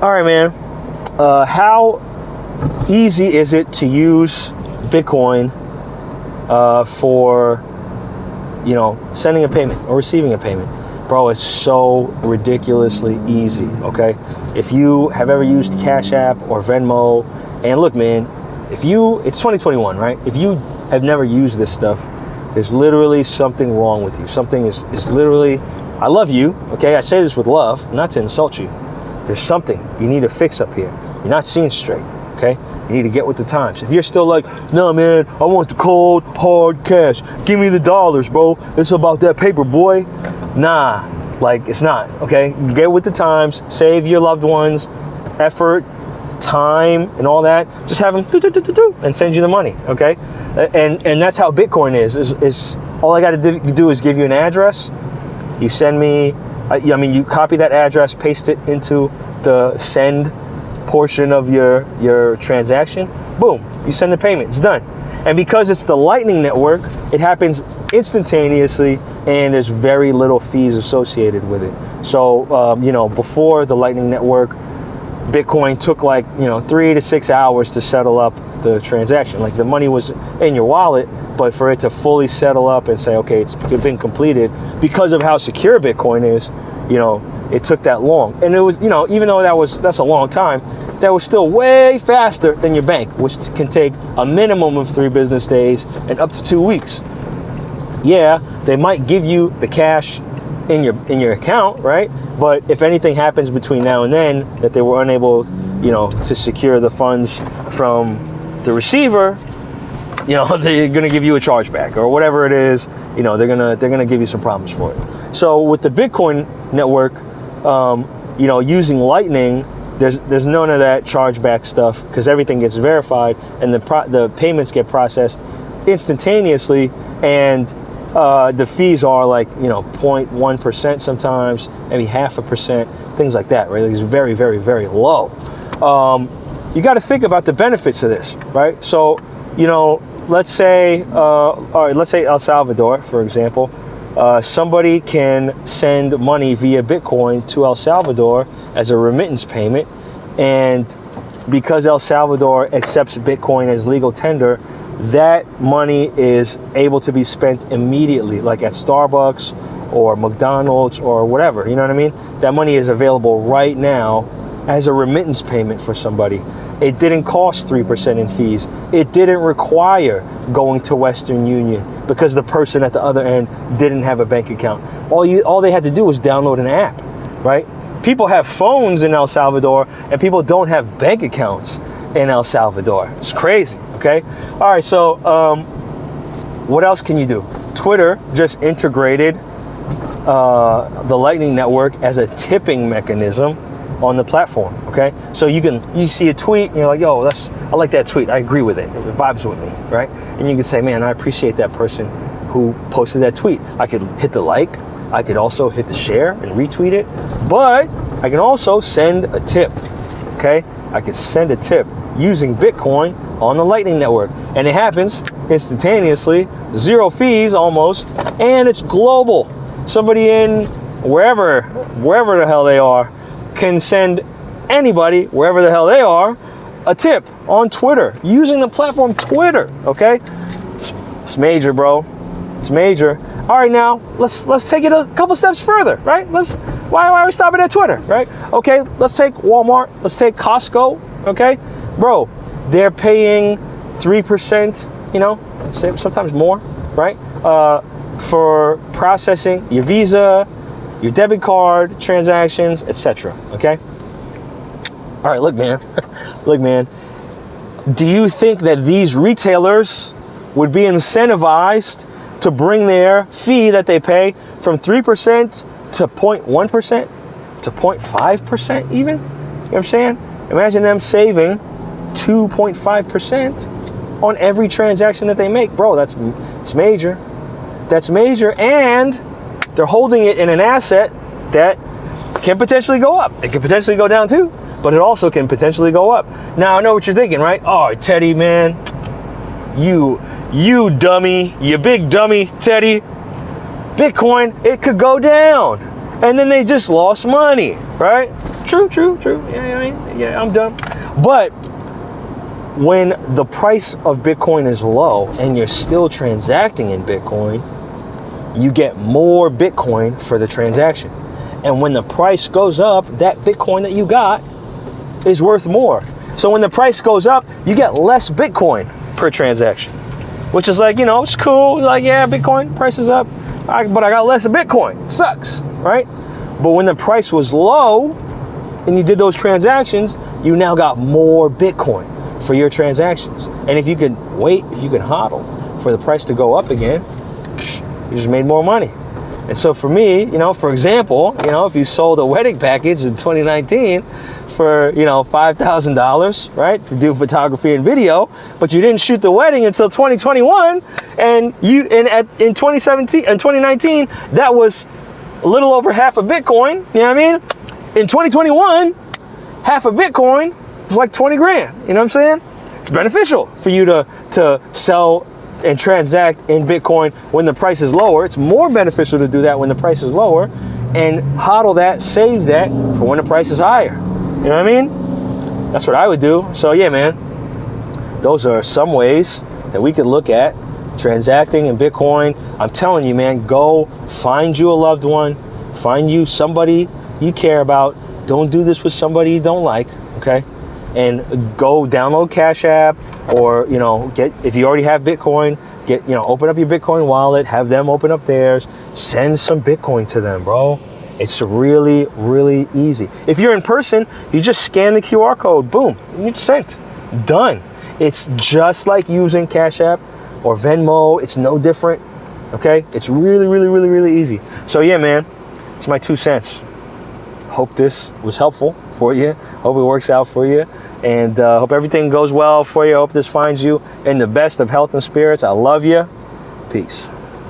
All right, man. How easy is it to use Bitcoin for, sending a payment or receiving a payment? Bro, it's so ridiculously easy, okay? If you have ever used Cash App or Venmo, and look, man, it's 2021, right? If you have never used this stuff, there's literally something wrong with you. Something is literally, I love you, okay? I say this with love, not to insult you. There's something you need to fix up here. You're not seeing straight, okay? You need to get with the times. If you're still like, no, man, I want the cold, hard cash. Give me the dollars, bro. It's about that paper, boy. Nah, like it's not, okay? Get with the times, save your loved ones, effort, time, and all that. Just have them do and send you the money, okay? And that's how Bitcoin is all I got to do is give you an address. You send me, you copy that address, paste it into the send portion of your transaction. Boom, you send the payment. It's done. And because it's the Lightning Network, it happens instantaneously, and there's very little fees associated with it. So, before the Lightning Network, Bitcoin took 3 to 6 hours to settle up the transaction. Like the money was in your wallet, but for it to fully settle up and say, okay, it's been completed, because of how secure Bitcoin is, it took that long. And it was, even though that's a long time, that was still way faster than your bank, which can take a minimum of 3 business days and up to 2 weeks. Yeah, they might give you the cash in your account, right? But if anything happens between now and then that they were unable, to secure the funds from the receiver, they're gonna give you a chargeback or whatever it is. They're gonna give you some problems for it. So with the Bitcoin network, using Lightning, there's none of that chargeback stuff, because everything gets verified and the payments get processed instantaneously, and the fees are 0.1% sometimes, maybe 0.5%, things like that, right? It's very, very, very low. You got to think about the benefits of this, right? So, let's say El Salvador, for example, somebody can send money via Bitcoin to El Salvador as a remittance payment, and because El Salvador accepts Bitcoin as legal tender, that money is able to be spent immediately, like at Starbucks or McDonald's or whatever, you know what I mean? That money is available right now as a remittance payment for somebody. It didn't cost 3% in fees. It didn't require going to Western Union because the person at the other end didn't have a bank account. All they had to do was download an app, right? People have phones in El Salvador, and people don't have bank accounts in El Salvador. It's crazy, okay? All right, so what else can you do? Twitter just integrated the Lightning Network as a tipping mechanism on the platform, okay? So you see a tweet and you're like, yo, I like that tweet. I agree with it. It vibes with me, right? And you can say, man, I appreciate that person who posted that tweet. I could hit the like. I could also hit the share and retweet it, but I can also send a tip, okay? I can send a tip using Bitcoin on the Lightning Network, and it happens instantaneously, 0 fees almost, and it's global. Somebody in wherever the hell they are can send anybody, wherever the hell they are, a tip on Twitter using the platform Twitter, okay? It's major, bro. It's major. All right, now let's take it a couple steps further, right? Why are we stopping at Twitter, right? Okay, let's take Walmart. Let's take Costco, okay? Bro, they're paying 3%, sometimes more, right? For processing your Visa, your debit card transactions, etc. Okay. All right, look, man. Do you think that these retailers would be incentivized to bring their fee that they pay from 3% to 0.1% to 0.5% even? You know what I'm saying? Imagine them saving 2.5% on every transaction that they make, bro. It's major. That's major, and they're holding it in an asset that can potentially go up. It can potentially go down too, but it also can potentially go up. Now, I know what you're thinking, right? Oh, Teddy, man, you dummy, you big dummy, Teddy. Bitcoin, it could go down, and then they just lost money, right? True. Yeah, I'm dumb. But when the price of Bitcoin is low and you're still transacting in Bitcoin, you get more Bitcoin for the transaction. And when the price goes up, that Bitcoin that you got is worth more. So when the price goes up, you get less Bitcoin per transaction, which is like, it's cool. Like, yeah, Bitcoin price is up, but I got less of Bitcoin. Sucks, right? But when the price was low and you did those transactions, you now got more Bitcoin for your transactions. And if you could wait, if you could hodl for the price to go up again, you just made more money. And so for me, for example, if you sold a wedding package in 2019 for, $5,000, right, to do photography and video, but you didn't shoot the wedding until 2021, and in 2019, that was a little over half a Bitcoin, you know what I mean? In 2021, half a Bitcoin is like 20 grand, you know what I'm saying? It's beneficial for you to sell and transact in Bitcoin when the price is lower. It's more beneficial to do that when the price is lower and hodl that, save that for when the price is higher. You know what I mean? That's what I would do. So yeah, man, those are some ways that we could look at transacting in Bitcoin. I'm telling you, man, go find you a loved one, find you somebody you care about. Don't do this with somebody you don't like, okay? And go download Cash App, or if you already have Bitcoin, open up your Bitcoin wallet, have them open up theirs, send some Bitcoin to them, bro. It's really, really easy. If you're in person, you just scan the QR code, boom, it's sent, done. It's just like using Cash App or Venmo. It's no different, okay? It's really, really, really, really easy. So yeah, man, it's my 2 cents. Hope this was helpful for you. Hope it works out for you. And hope everything goes well for you. Hope this finds you in the best of health and spirits. I love you. Peace.